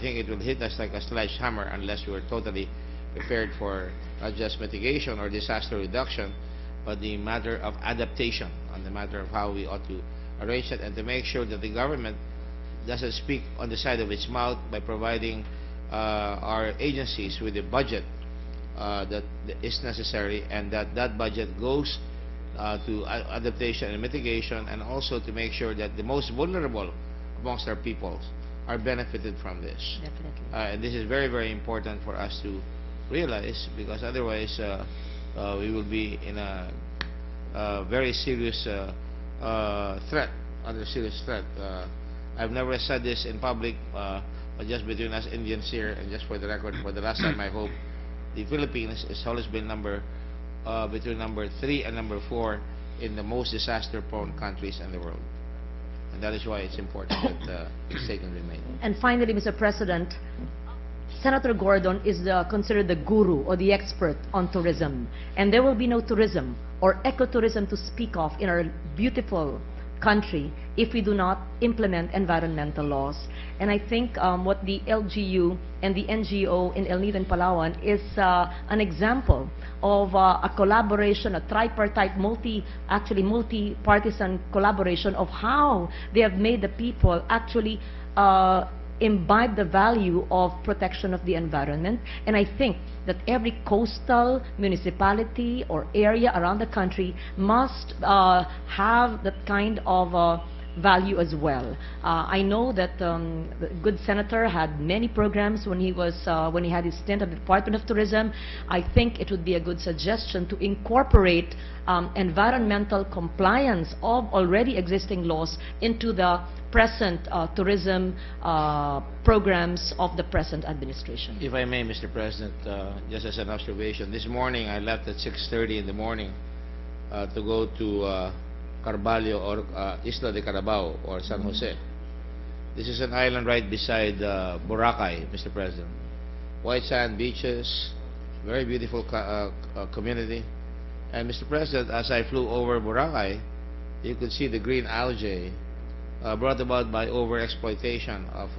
think it will hit us like a sledgehammer unless we're totally prepared for not just mitigation or disaster reduction, but the matter of adaptation, on the matter of how we ought to arrange it, and to make sure that the government doesn't speak on the side of its mouth by providing our agencies with the budget that is necessary, and that budget goes to adaptation and mitigation, and also to make sure that the most vulnerable amongst our peoples are benefited from this. Definitely. And this is very, very important for us to realize, because otherwise we will be in a very serious threat, under serious threat. I've never said this in public, but just between us Indians here, and just for the record, for the last time, I hope the Philippines has always been between number 3 and number 4 in the most disaster-prone countries in the world. And that is why it's important that the statement be made. And finally, Mr. President, Senator Gordon is considered the guru or the expert on tourism. And there will be no tourism or ecotourism to speak of in our beautiful country if we do not implement environmental laws. And I think what the LGU and the NGO in El Nido and Palawan is an example of a collaboration, a tripartite, multi-partisan collaboration of how they have made the people actually imbibe the value of protection of the environment. And I think that every coastal municipality or area around the country must have that kind of value as well. I know that the good senator had many programs when he had his stint at the Department of Tourism. I think it would be a good suggestion to incorporate environmental compliance of already existing laws into the present tourism programs of the present administration. If I may, Mr. President, just as an observation, this morning I left at 6:30 in the morning to go to Carvalho or Isla de Carabao or San Jose. This is an island right beside Boracay, Mr. President. White sand beaches, very beautiful community. And Mr. President, as I flew over Boracay, you could see the green algae brought about by overexploitation of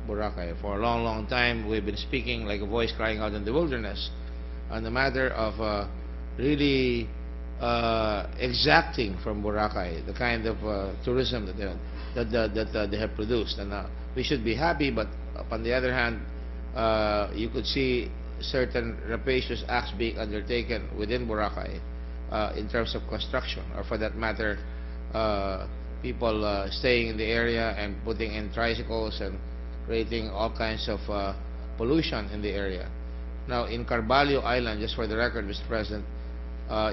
Boracay. For a long, long time, we've been speaking like a voice crying out in the wilderness on the matter of really exacting from Boracay the kind of tourism that they have produced. And we should be happy, but on the other hand, you could see certain rapacious acts being undertaken within Boracay in terms of construction, or for that matter, people staying in the area and putting in tricycles and creating all kinds of pollution in the area. Now, in Carvalho Island, just for the record, Mr. President,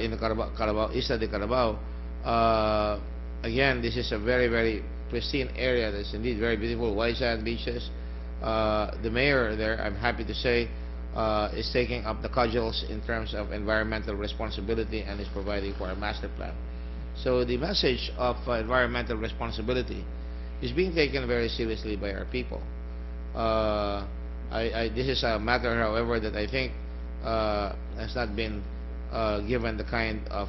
in the Isla de Carabao, again, this is a very, very pristine area. That's indeed very beautiful, white sand beaches. The mayor there, I'm happy to say, is taking up the cudgels in terms of environmental responsibility and is providing for a master plan. So the message of environmental responsibility is being taken very seriously by our people. This is a matter, however, that I think has not been given the kind of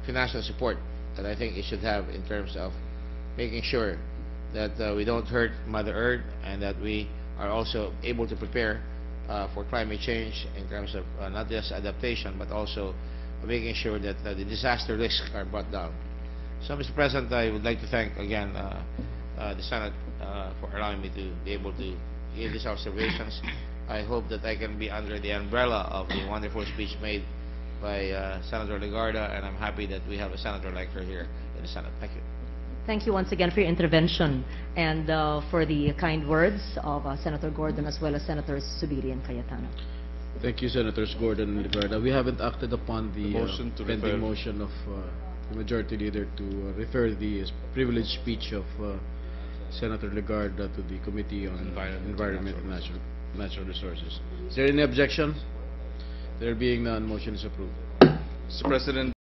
financial support that I think it should have, in terms of making sure that we don't hurt Mother Earth, and that we are also able to prepare for climate change in terms of not just adaptation, but also making sure that the disaster risks are brought down. So, Mr. President, I would like to thank again the Senate for allowing me to be able to give these observations. I hope that I can be under the umbrella of the wonderful speech made by Senator Legarda, and I'm happy that we have a senator like her here in the Senate. Thank you. Thank you once again for your intervention and for the kind words of Senator Gordon as well as Senators Subiri and Cayetano. Thank you, Senators Gordon and Legarda. We haven't acted upon the pending motion of the Majority Leader to refer the privileged speech of Senator Legarda to the Committee on Environment and Natural Resources. Is there any objection? There being none, motion is approved. Mr. President,